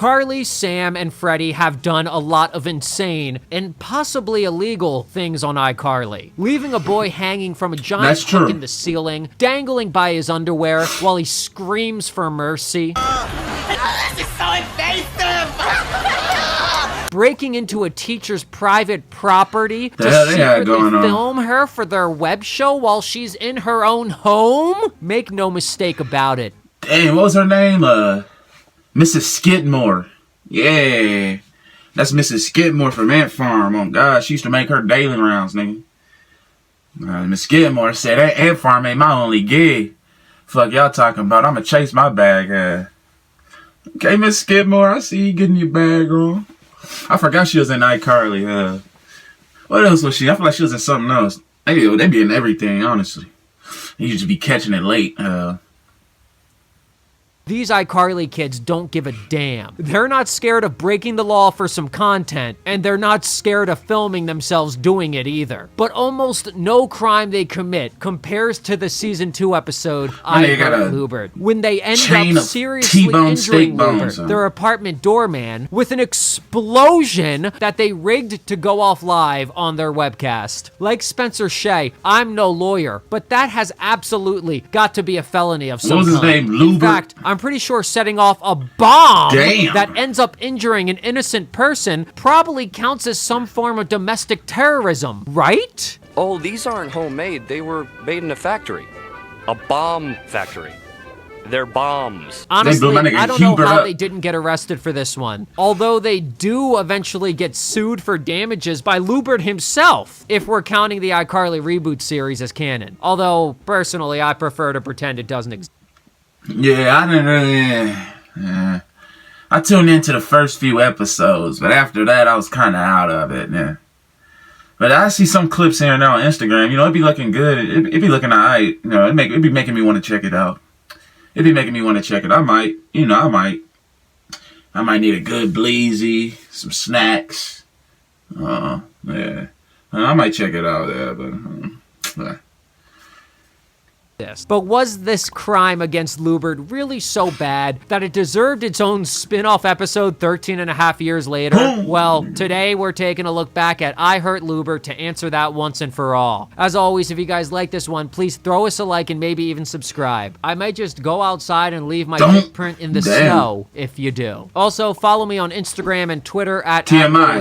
Carly, Sam, and Freddie have done a lot of insane and possibly illegal things on iCarly. Leaving a boy hanging from a giant hook in the ceiling, dangling by his underwear while he screams for mercy. This is so invasive! Breaking into a teacher's private property to secretly film her for their web show while she's in her own home? Make no mistake about it. Dang, what was her name? Mrs. Skidmore. Yeah. That's Mrs. Skidmore from Ant Farm. Oh, God, she used to make her daily rounds, nigga. Miss Skidmore said, that Ant Farm ain't my only gig. Fuck y'all talking about? I'ma chase my bag. Okay, Miss Skidmore, I see you getting your bag on. I forgot she was in iCarly. What else was she? I feel like she was in something else. They be in everything, honestly. You used to be catching it late. These iCarly kids don't give a damn. They're not scared of breaking the law for some content, and they're not scared of filming themselves doing it either. But almost no crime they commit compares to the season 2 episode, I Hurt Lubert, when they end up seriously injuring Lubert, their apartment doorman, with an explosion that they rigged to go off live on their webcast. Like Spencer Shea, I'm no lawyer, but that has absolutely got to be a felony of some kind. What was his name? Lubert? In fact, I'm pretty sure setting off a bomb that ends up injuring an innocent person probably counts as some form of domestic terrorism, right? Oh, these aren't homemade. They were made in a factory. A bomb factory. They're bombs. Honestly, I don't know how they didn't get arrested for this one. Although they do eventually get sued for damages by Lubert himself, if we're counting the iCarly reboot series as canon. Although, personally, I prefer to pretend it doesn't exist. Yeah, I didn't really... I tuned into the first few episodes, but after that, I was kind of out of it. Yeah. But I see some clips here and there on Instagram. You know, it'd be looking good. It'd be looking alright. You know, it'd be making me want to check it out. It'd be making me want to check it. I might need a good bleezy, some snacks. Yeah. I might check it out there, but... But was this crime against Lubert really so bad that it deserved its own spin-off episode 13 and a half years later? Well, today we're taking a look back at I Hurt Lubert to answer that once and for all. As always, if you guys like this one, please throw us a like and maybe even subscribe. I might just go outside and leave my footprint in the snow if you do. Also, follow me on Instagram and Twitter at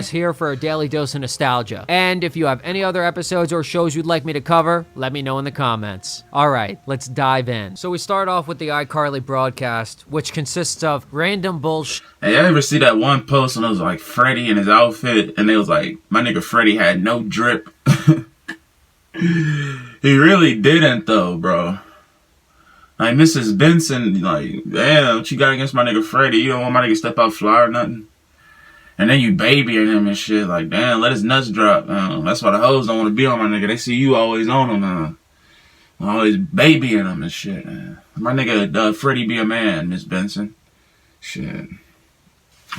@here for a daily dose of nostalgia. And if you have any other episodes or shows you'd like me to cover, let me know in the comments. Alright, let's dive in. So we start off with the iCarly broadcast, which consists of random bullshit. Hey, you ever see that one post and it was like Freddie in his outfit, and it was like, my nigga Freddie had no drip. He really didn't though, bro. Like Mrs. Benson, like, damn, what you got against my nigga Freddie? You don't want my nigga step out fly or nothing? And then you babying him and shit, like, damn, let his nuts drop. That's why the hoes don't want to be on my nigga. They see you always on him, always babying him and shit. My nigga Freddie be a man, Miss Benson. Shit.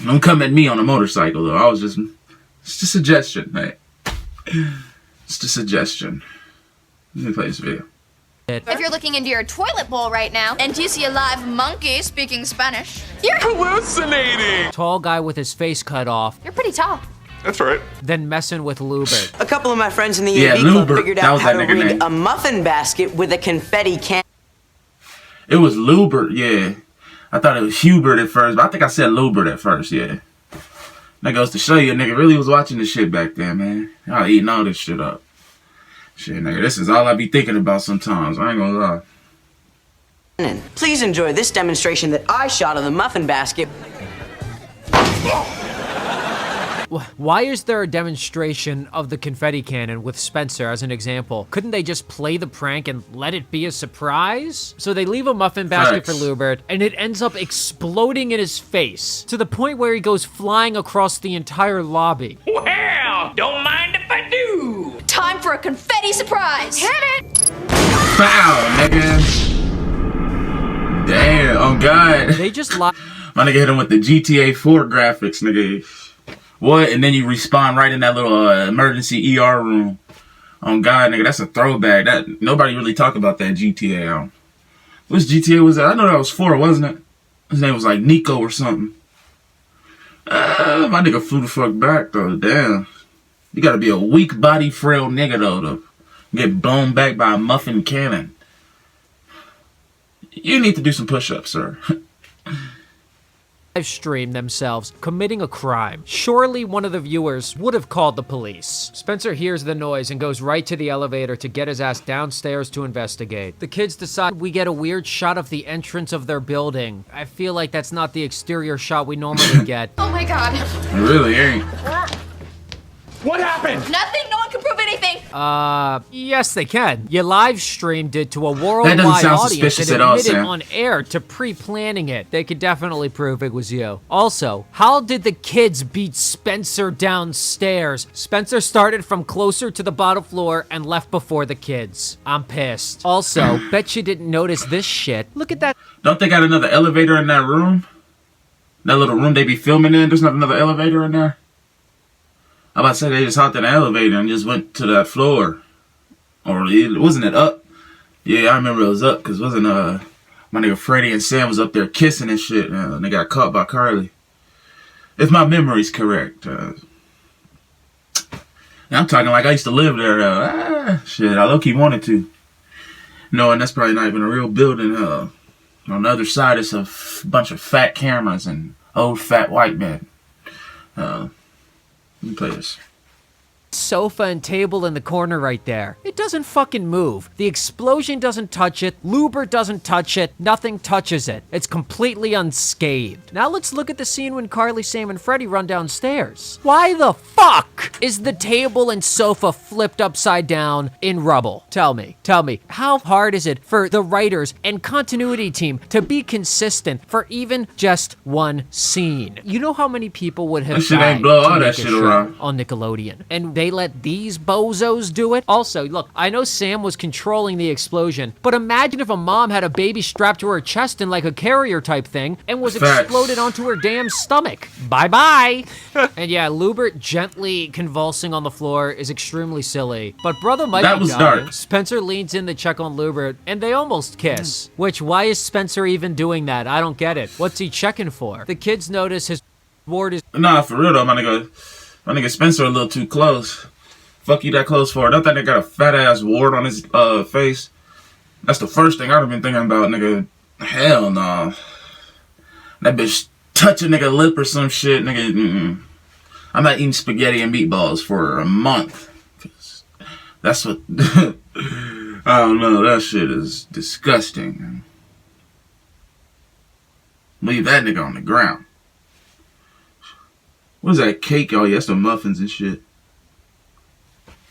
Don't come at me on a motorcycle though. It's just a suggestion, mate. Just a suggestion. Let me play this video. If you're looking into your toilet bowl right now and you see a live monkey speaking Spanish, you're hallucinating. Tall guy with his face cut off. You're pretty tall. That's right. Then messing with Lubert. A couple of my friends in the AV club figured out how to rig a muffin basket with a confetti can. It was Lubert, yeah. I thought it was Hubert at first, but I think I said Lubert at first, yeah. That goes to show you a nigga really was watching this shit back then, man. Y'all eating all this shit up. Shit, nigga, this is all I be thinking about sometimes. I ain't gonna lie. Please enjoy this demonstration that I shot of the muffin basket. Why is there a demonstration of the confetti cannon with Spencer as an example? Couldn't they just play the prank and let it be a surprise? So they leave a muffin basket for Lubert, and it ends up exploding in his face to the point where he goes flying across the entire lobby. Well, don't mind if I do. Time for a confetti surprise. Hit it! Pow, nigga. Damn, oh God. They just lie. My nigga hit him with the GTA 4 graphics, nigga. What? And then you respawn right in that little emergency ER room. Oh God, nigga, that's a throwback. That nobody really talk about that GTA. Which GTA was that? I know that was 4, wasn't it? His name was like Nico or something. My nigga flew the fuck back though. Damn. You gotta be a weak body, frail nigga though to get blown back by a muffin cannon. You need to do some push-ups, sir. Live stream themselves committing a crime. Surely one of the viewers would have called the police. Spencer hears the noise and goes right to the elevator to get his ass downstairs to investigate. The kids decide we get a weird shot of the entrance of their building. I feel like that's not the exterior shot we normally get. Oh my god. It really ain't. What happened? Nothing, no one can prove anything. Yes they can. You live streamed it to a That worldwide doesn't sound audience suspicious and at all, admitted Sam. on air to pre-planning it. They could definitely prove it was you. Also, how did the kids beat Spencer downstairs? Spencer started from closer to the bottom floor and left before the kids. I'm pissed. Also, bet you didn't notice this shit. Look at that. Don't they got another elevator in that room? That little room they be filming in? There's not another elevator in there? I'm about to say they just hopped in the elevator and just went to that floor. Or wasn't it up? Yeah, I remember it was up because wasn't my nigga Freddie and Sam was up there kissing and shit and they got caught by Carly. If my memory's correct. I'm talking like I used to live there. Shit, I low-key wanted to. No, and that's probably not even a real building. On the other side it's a bunch of fat cameras and old fat white men. Let me play this. Sofa and table in the corner right there. It doesn't fucking move. The explosion doesn't touch it. Luber doesn't touch it. Nothing touches it. It's completely unscathed. Now let's look at the scene when Carly, Sam, and Freddie run downstairs. Why the fuck is the table and sofa flipped upside down in rubble? Tell me, how hard is it for the writers and continuity team to be consistent for even just one scene? You know how many people would have That shit died ain't blow to all make that a shit show around. on Nickelodeon, and they let these bozos do it? Also, look, I know Sam was controlling the explosion, but imagine if a mom had a baby strapped to her chest in like a carrier type thing and was Facts. exploded onto her damn stomach. Bye-bye. And yeah, Lubert gently convulsing on the floor is extremely silly, but brother might That be was dying. dark. Spencer leans in to check on Lubert, and they almost kiss. Which, why is Spencer even doing that? I don't get it. What's he checking for? The kids notice his ward is Nah, for real though, my nigga Spencer a little too close. Fuck you that close for? Don't that nigga got a fat ass wart on his face? That's the first thing I'd have been thinking about, nigga. Hell no. That bitch touch a nigga lip or some shit, nigga. I'm not eating spaghetti and meatballs for a month. That's what. I don't know. That shit is disgusting. Leave that nigga on the ground. What is that cake? Oh, yeah, that's the muffins and shit.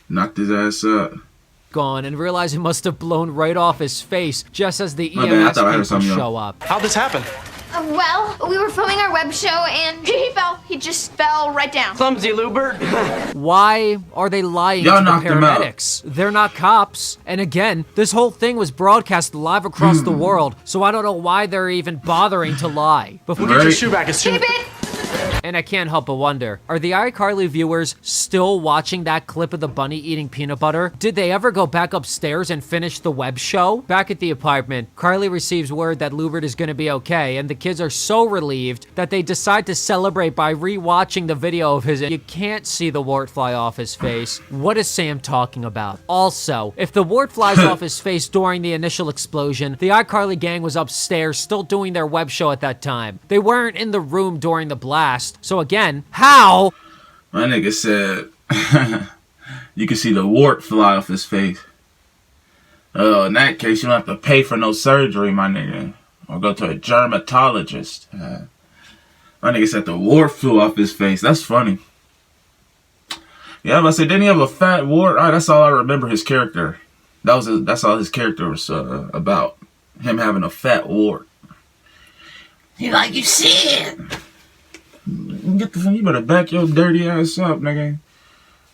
Knocked his ass up. gone and realize it must have blown right off his face just as the My bad, I EMS thought I heard people something, show up. How'd this happen? Well, we were filming our web show and he fell. He just fell right down. Clumsy Lubert. Why are they lying Y'all to the knocked him out. paramedics? They're not cops. And again, this whole thing was broadcast live across the world, so I don't know why they're even bothering to lie. We'll Before get your Right. shoe back as soon Keep as... it. And I can't help but wonder, are the iCarly viewers still watching that clip of the bunny eating peanut butter? Did they ever go back upstairs and finish the web show? Back at the apartment, Carly receives word that Lubert is gonna be okay, and the kids are so relieved that they decide to celebrate by re-watching the video of his. You can't see the wart fly off his face. What is Sam talking about? Also, if the wart flies off his face during the initial explosion, the iCarly gang was upstairs still doing their web show at that time. They weren't in the room during the blast. So again, how? My nigga said, you can see the wart fly off his face. Oh, in that case, you don't have to pay for no surgery, my nigga. Or go to a dermatologist. My nigga said the wart flew off his face. That's funny. Yeah, but I said, didn't he have a fat wart? All right, that's all I remember his character. That's all his character was about. Him having a fat wart. You like you said. You better back your dirty ass up, nigga.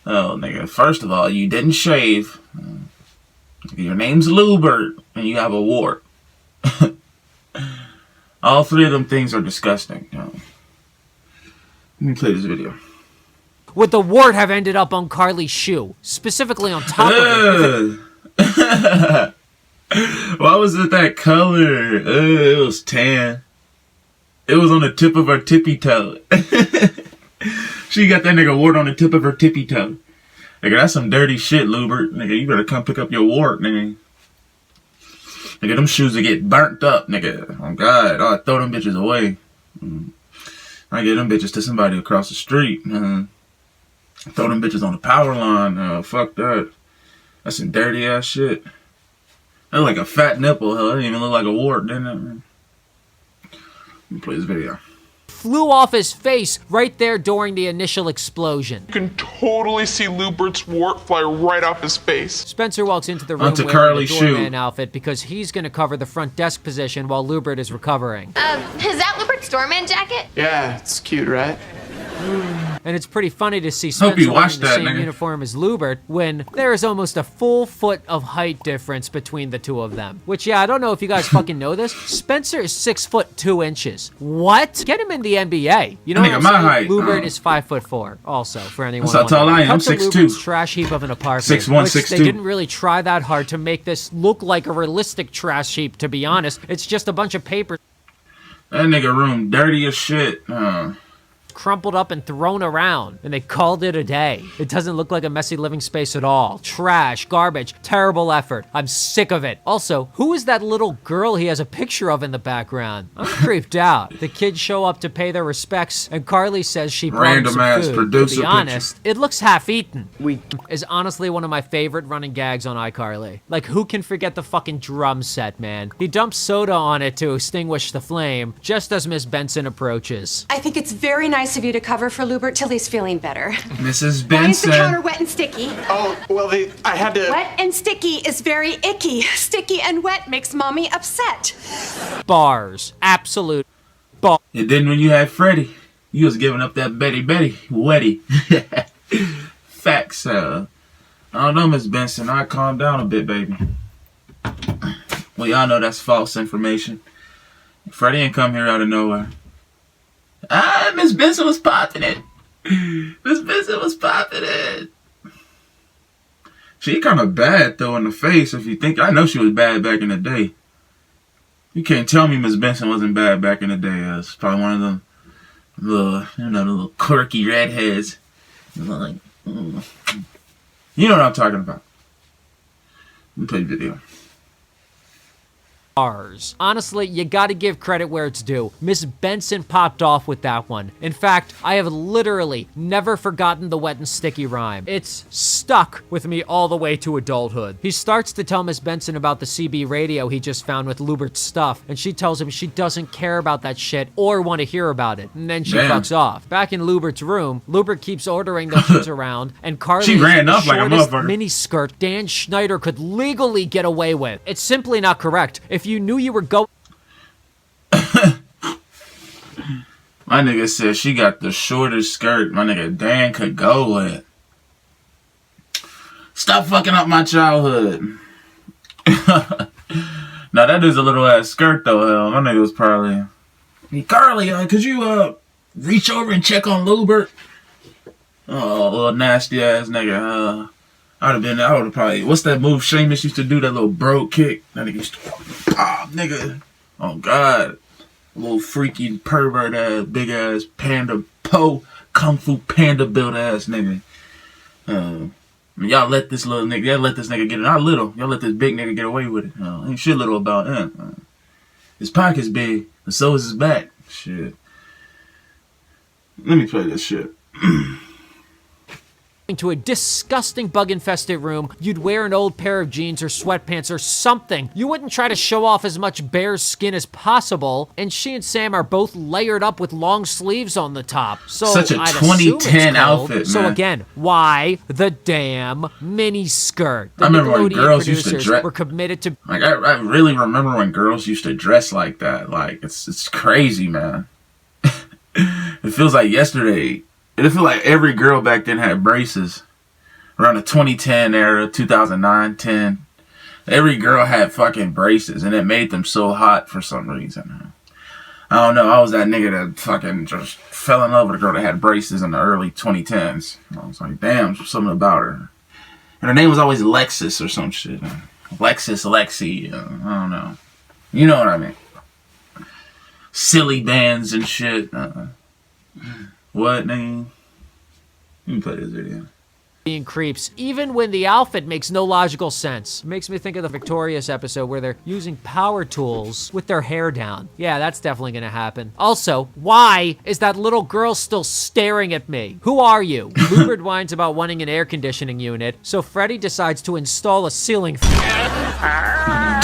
Oh, nigga. First of all, you didn't shave. Your name's Lubert, and you have a wart. All three of them things are disgusting. Let me play this video. Would the wart have ended up on Carly's shoe? Specifically on top of it. Why was it that color? It was tan. It was on the tip of her tippy toe. She got that nigga wart on the tip of her tippy toe. Nigga, that's some dirty shit, Lubert. Nigga, you better come pick up your wart, nigga. Nigga, them shoes will get burnt up, nigga. Oh, God. Oh, I throw them bitches away. I get them bitches to somebody across the street. Throw them bitches on the power line. Fuck that. That's some dirty ass shit. That look like a fat nipple. Hell, that didn't even look like a wart, didn't it? Let me play this video. Flew off his face right there during the initial explosion. You can totally see Lubert's wart fly right off his face. Spencer walks into the room Onto wearing Carly's the doorman shoe. outfit because he's going to cover the front desk position while Lubert is recovering. Is that Lubert's doorman jacket? Yeah, it's cute, right? And it's pretty funny to see Hope Spencer you wearing watched the that, same nigga. uniform as Lubert when there is almost a full foot of height difference between the two of them. Which, yeah, I don't know if you guys fucking know this. Spencer is 6'2". What? Get him in the NBA. You know what Nigga, I'm my saying? height. Lubert is 5'4". Also, for anyone That's how tall wondering. I am. Cut I'm to 6'2". Lubert's trash heap of an apartment. 6'1", which 6'2". They didn't really try that hard to make this look like a realistic trash heap, to be honest. It's just a bunch of paper That nigga room dirty as shit. crumpled up and thrown around, and they called it a day. It doesn't look like a messy living space at all. Trash, garbage, terrible effort. I'm sick of it. Also, who is that little girl he has a picture of in the background? I'm creeped out. The kids show up to pay their respects, and Carly says she brought him Random some ass food. producer To be picture. honest, it looks half-eaten. Is honestly one of my favorite running gags on iCarly. Like, who can forget the fucking drum set, man? He dumps soda on it to extinguish the flame, just as Miss Benson approaches. I think it's very nice of you to cover for Lubert till he's feeling better. Mrs. Why is the counter Benson. wet and sticky? Oh, well, I had to... Wet and sticky is very icky. Sticky and wet makes mommy upset. Bars. Absolute It didn't when you had Freddie. You was giving up that Betty Wetty. Facts. I don't know, Miss Benson. I calm down a bit, baby. Well, y'all know that's false information. Freddie ain't come here out of nowhere. Miss Benson was popping it. Miss Benson was popping it. She kind of bad, though, in the face, if you think. I know she was bad back in the day. You can't tell me Miss Benson wasn't bad back in the day. It's probably one of them little, the little quirky redheads. Like, you know what I'm talking about. Let me play the video. bars. Honestly, you gotta give credit where it's due. Miss Benson popped off with that one. In fact, I have literally never forgotten the wet and sticky rhyme. It's stuck with me all the way to adulthood. He starts to tell Miss Benson about the CB radio he just found with Lubert's stuff, and she tells him she doesn't care about that shit or want to hear about it, and then she fucks off. Back in Lubert's room, Lubert keeps ordering those shits around, and Carly She is ran in the up like a shortest motherfucker. mini skirt Dan Schneider could legally get away with. It's simply not correct. If you knew you were going My nigga said she got the shortest skirt my nigga Dan could go with. Stop fucking up my childhood. Now that is a little ass skirt though, hell. My nigga was probably... Hey, Carly, could you reach over and check on Lubert? Oh, little nasty ass nigga. I would have probably... What's that move Sheamus used to do? That little bro kick? That nigga used to pop, nigga. Oh, God. Little freaky pervert ass, big ass panda kung fu panda built ass nigga. Y'all let this little nigga, y'all let this nigga get it. Not little, y'all let this big nigga get away with it. Ain't shit little about him. His pocket's big, and so is his back. Shit. Let me play this shit. to a disgusting bug-infested room, you'd wear an old pair of jeans or sweatpants or something. You wouldn't try to show off as much bare skin as possible, and she and Sam are both layered up with long sleeves on the top. So such a I'd assume it's 2010 cold. outfit, So man. again, why the damn mini skirt? The I remember when Nickelodeon girls used to producers dress... were committed to... Like, I really remember when girls used to dress like that. Like, it's crazy, man. It feels like yesterday. It feels like every girl back then had braces. Around the 2010 era, 2009, 10. Every girl had fucking braces, and it made them so hot for some reason. I don't know. I was that nigga that fucking just fell in love with a girl that had braces in the early 2010s. I was like, damn, something about her. And her name was always Lexus or some shit. Lexi. I don't know. You know what I mean. silly bands and shit. What name? Let me play this video. Being creeps, even when the outfit makes no logical sense. Makes me think of the Victorious episode where they're using power tools with their hair down. Yeah, that's definitely gonna happen. Also, why is that little girl still staring at me? Who are you? Lubert whines about wanting an air conditioning unit, so Freddy decides to install a ceiling fan.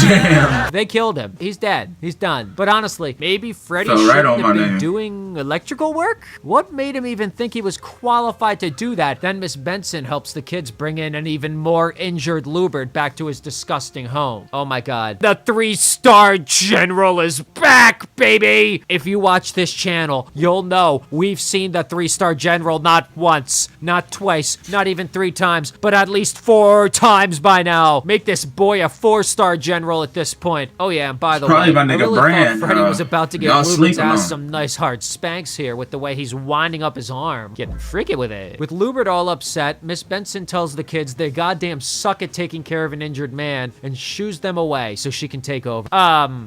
Damn. They killed him. He's dead. He's done. But honestly, maybe Freddy Fell shouldn't right on have my been name. doing electrical work? What made him even think he was qualified to do that? Then Miss Benson helps the kids bring in an even more injured Lubert back to his disgusting home. Oh my god. The 3-star general is back, baby! If you watch this channel, you'll know we've seen the 3-star general not once, not twice, not even 3 times, but at least 4 times by now. Make this boy a 4-star general at this point. Oh yeah, and by the way, Probably my I nigga really Brand, thought Freddy was about to give y'all Lubert's sleeping ass on. some nice hard spanks here with the way he's winding up his arm. Getting freaky with it. With Lubert all upset, Miss Benson tells the kids they goddamn suck at taking care of an injured man and shoos them away so she can take over.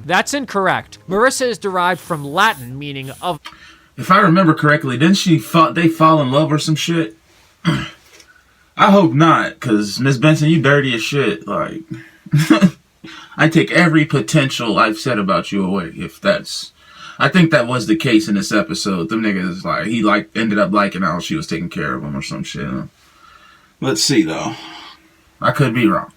That's incorrect. Marissa is derived from Latin, meaning of... If I remember correctly, didn't they fall in love or some shit? I hope not, cause Miss Benson, you dirty as shit. Like, I take every potential I've said about you away. If that's, I think that was the case in this episode. Them niggas he ended up liking how she was taking care of him or some shit. Let's see though. I could be wrong.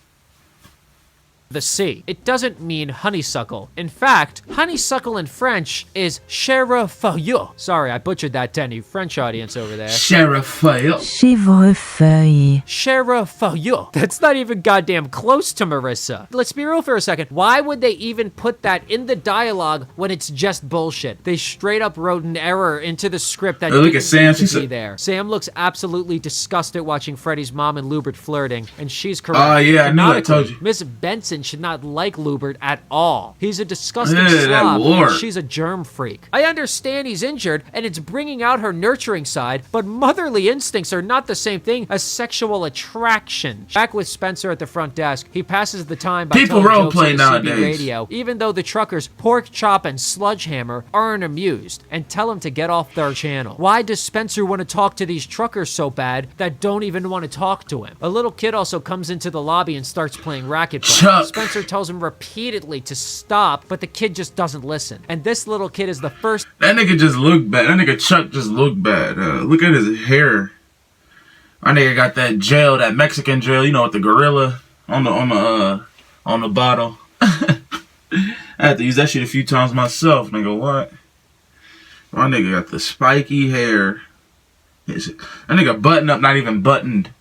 the sea. It doesn't mean honeysuckle. In fact, honeysuckle in French is chèvrefeuille. Sorry, I butchered that to any French audience over there. Chèvrefeuille. Chèvrefeuille. Chèvrefeuille. That's not even goddamn close to Marissa. Let's be real for a second. Why would they even put that in the dialogue when it's just bullshit? They straight up wrote an error into the script that look at Sam. She's there. Sam looks absolutely disgusted watching Freddy's mom and Lubert flirting, and she's correct. Oh yeah, I knew I told you. Miss Benson should not like Lubert at all. He's a disgusting that slob. Lord. She's a germ freak. I understand he's injured, and it's bringing out her nurturing side, but motherly instincts are not the same thing as sexual attraction. Back with Spencer at the front desk, he passes the time by People telling role jokes play on the CB nowadays. radio, even though the truckers Pork Chop and Sludgehammer aren't amused, and tell him to get off their channel. Why does Spencer want to talk to these truckers so bad that don't even want to talk to him? A little kid also comes into the lobby and starts playing racquetball. Chuck. Spencer tells him repeatedly to stop, but the kid just doesn't listen. And this little kid is the first... That nigga just looked bad. That nigga Chuck just looked bad. Look at his hair. My nigga got that gel, that Mexican gel, you know, with the gorilla on the bottle. I had to use that shit a few times myself, nigga. What? My nigga got the spiky hair. That nigga button up, not even buttoned.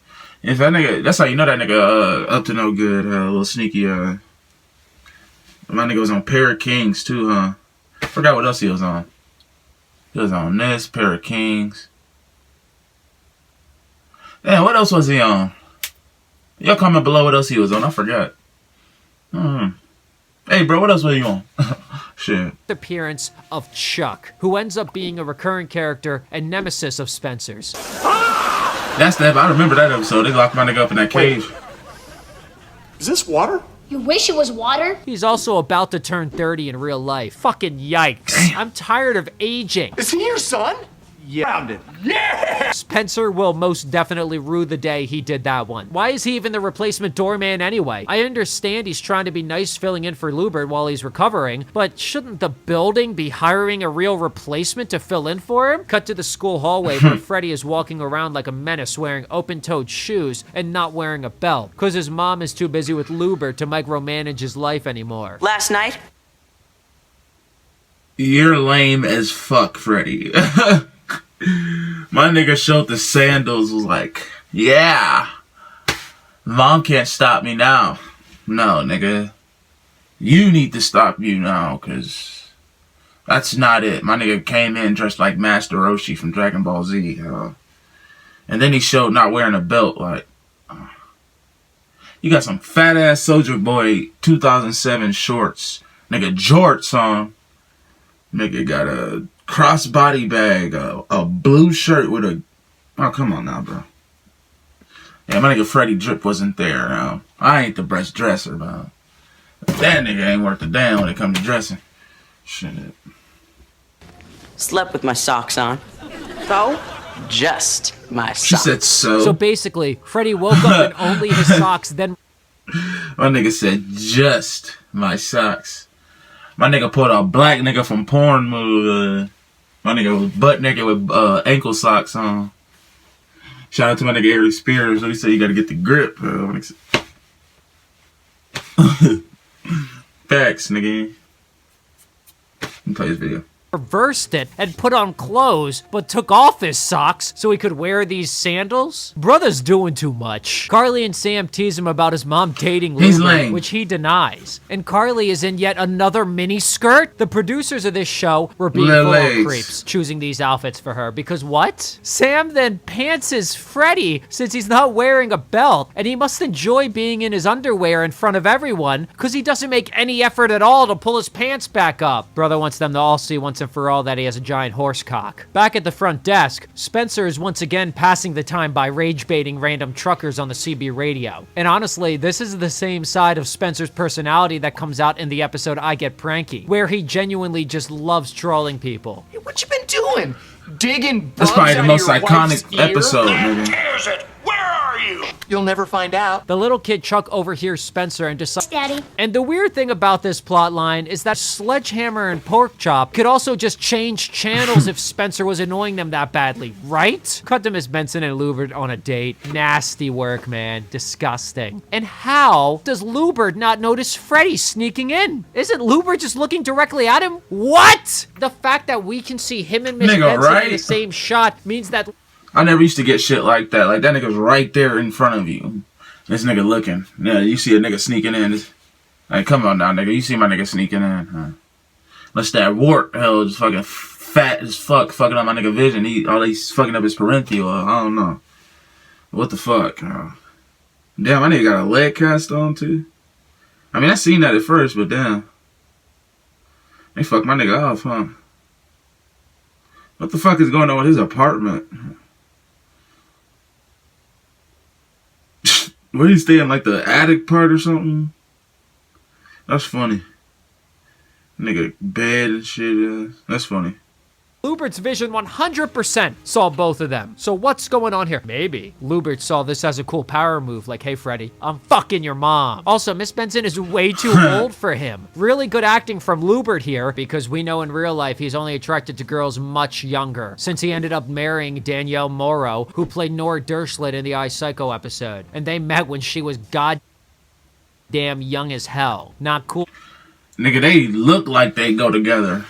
If that nigga, that's how you know that nigga up to no good. A little sneaky. My nigga was on Pair of Kings too, huh? Forgot what else he was on. He was on this Pair of Kings. Damn, what else was he on? Y'all comment below what else he was on. I forgot. Hey, bro, what else were you on? Shit. appearance of Chuck, who ends up being a recurring character and nemesis of Spencer's. That's that. I remember that episode. They locked my nigga up in that cage. Is this water? You wish it was water? He's also about to turn 30 in real life. Fucking yikes. I'm tired of aging. Is he your son? Yeah! Spencer will most definitely rue the day he did that one. Why is he even the replacement doorman anyway? I understand he's trying to be nice filling in for Lubert while he's recovering, but shouldn't the building be hiring a real replacement to fill in for him? Cut to the school hallway where Freddy is walking around like a menace wearing open-toed shoes and not wearing a belt, because his mom is too busy with Lubert to micromanage his life anymore. Last night? You're lame as fuck, Freddy. My nigga showed the sandals, was like, yeah, mom can't stop me now. No, nigga, you need to stop you now, cause that's not it. My nigga came in dressed like Master Roshi from Dragon Ball Z, and then he showed not wearing a belt. Like, you got some fat ass Soldier Boy 2007 shorts, nigga, jorts on. Nigga got a crossbody bag, a blue shirt with a... Oh, come on now, bro. Yeah, my nigga Freddy Drip wasn't there. I ain't the best dresser, bro. That nigga ain't worth a damn when it comes to dressing. Shit. Slept with my socks on. So? Just my socks. She said so. So basically, Freddy woke up in only his socks, then... My nigga said, just my socks. My nigga pulled a black nigga from porn move. My nigga was butt naked with ankle socks on. Shout out to my nigga Eric Spears. He said you gotta get the grip. Facts, nigga. Let me play this video. Reversed it and put on clothes, but took off his socks so he could wear these sandals? Brother's doing too much. Carly and Sam tease him about his mom dating Lubert, which he denies. And Carly is in yet another mini skirt. The producers of this show were being full of creeps, choosing these outfits for her. Because what? Sam then pantses Freddy since he's not wearing a belt, and he must enjoy being in his underwear in front of everyone because he doesn't make any effort at all to pull his pants back up. Brother wants them to all see once and for all that he has a giant horse cock. Back at the front desk, Spencer is once again passing the time by rage baiting random truckers on the CB radio. And honestly, this is the same side of Spencer's personality that comes out in the episode I Get Pranky, where he genuinely just loves trolling people. Hey, what you been doing? Digging That's probably the most iconic episode, Where is it? Where are you? You'll never find out. The little kid Chuck overhears Spencer and decides, Daddy. And the weird thing about this plot line is that Sledgehammer and Porkchop could also just change channels if Spencer was annoying them that badly, right? Cut to Miss Benson and Lubert on a date. Nasty work, man. Disgusting. And how does Lubert not notice Freddy sneaking in? Isn't Lubert just looking directly at him? What? The fact that we can see him and Miss Benson in the same shot means that... I never used to get shit like that. Like, that nigga's right there in front of you. This nigga looking. Yeah, you see a nigga sneaking in. Like, come on now, nigga. You see my nigga sneaking in, huh? Unless that wart, hell, just fucking fat as fuck, fucking up my nigga vision. He's fucking up his parentheal. I don't know. What the fuck? Damn, my nigga got a leg cast on, too. I mean, I seen that at first, but damn. They fucked my nigga off, huh? What the fuck is going on with his apartment? Where he staying, like the attic part or something? That's funny. Nigga, bed and shit. That's funny. Lubert's vision 100% saw both of them. So what's going on here? Maybe Lubert saw this as a cool power move, like, hey, Freddy, I'm fucking your mom. Also, Miss Benson is way too old for him. Really good acting from Lubert here, because we know in real life he's only attracted to girls much younger, since he ended up marrying Danielle Morrow, who played Nora Dershlit in the iPsycho episode. And they met when she was goddamn young as hell. Not cool. Nigga, they look like they go together.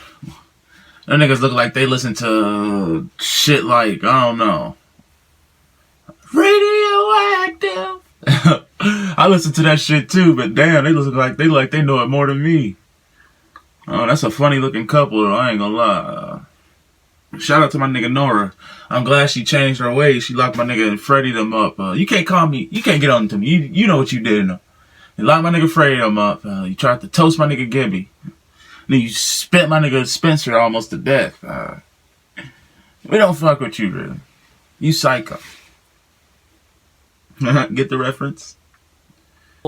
Them niggas look like they listen to shit like, I don't know, Radioactive. I listen to that shit too, but damn, they look like they know it more than me. Oh, that's a funny looking couple, though, I ain't gonna lie. Shout out to my nigga Nora. I'm glad she changed her ways. She locked my nigga and Freddy them up. You can't call me, you can't get on to me. You know what you did. You locked my nigga Freddy them up. You tried to toast my nigga Gibby. Then you spent my nigga Spencer almost to death. We don't fuck with you, really. You psycho. Get the reference?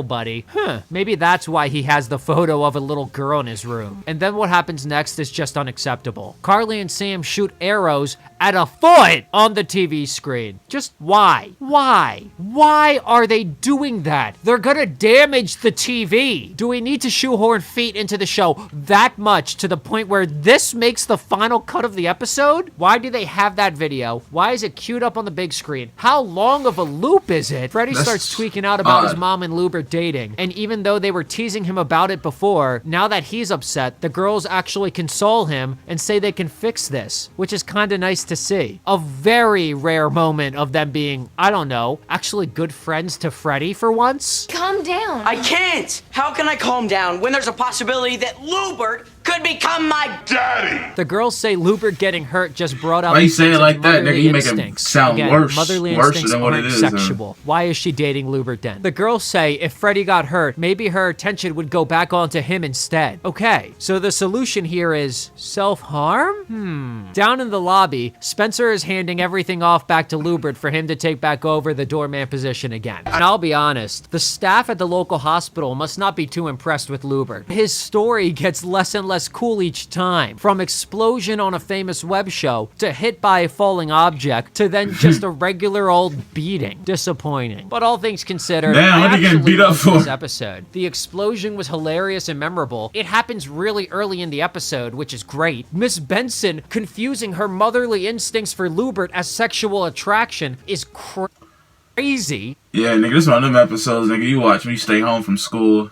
Buddy. Maybe that's why he has the photo of a little girl in his room. And then what happens next is just unacceptable. Carly and Sam shoot arrows at a foot on the TV screen. Just why? Why? Why are they doing that? They're gonna damage the TV. Do we need to shoehorn feet into the show that much to the point where this makes the final cut of the episode? Why do they have that video? Why is it queued up on the big screen? How long of a loop is it? Freddy starts tweaking out about his mom and Lubert dating. And even though they were teasing him about it before, now that he's upset, the girls actually console him and say they can fix this, which is kind of nice to see. A very rare moment of them being, I don't know, actually good friends to Freddy for once. Calm down. I can't. How can I calm down when there's a possibility that Lubert could become my daddy? The girls say Lubert getting hurt just brought up. Why you say it like that, nigga? You make it sound worse than what it is. Sexual. Why is she dating Lubert then? The girls say if Freddy got hurt, maybe her attention would go back onto him instead. Okay, so the solution here is self-harm? Down in the lobby, Spencer is handing everything off back to Lubert for him to take back over the doorman position again. And I'll be honest, the staff at the local hospital must not be too impressed with Lubert. His story gets less and less cool each time. From explosion on a famous web show, to hit by a falling object, to then just a regular old beating. Disappointing. But all things considered, damn, what are you getting beat up for? This episode. The explosion was hilarious and memorable. It happens really early in the episode, which is great. Miss Benson confusing her motherly instincts for Lubert as sexual attraction is crazy. Yeah, nigga, this is one of them episodes, nigga, you watch when you stay home from school.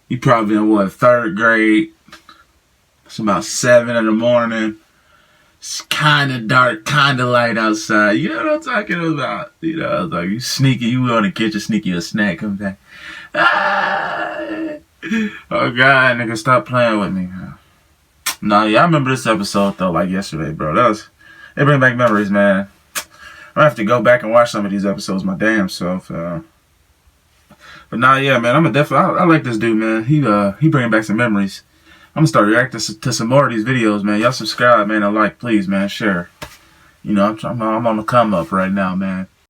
You probably in, what, 3rd grade? It's about 7 in the morning. It's kind of dark, kind of light outside. You know what I'm talking about? You know, like you sneaky, you go in the kitchen, sneak you a snack, come back. Ah! Oh, God, nigga, stop playing with me. Nah, yeah, I remember this episode, though, like yesterday, bro. It bring back memories, man. I have to go back and watch some of these episodes my damn self. But nah, yeah, man, I like this dude, man. He bringing back some memories. I'm gonna start reacting to some more of these videos, man. Y'all subscribe, man, and like, please, man, share. You know, I'm on the come up right now, man.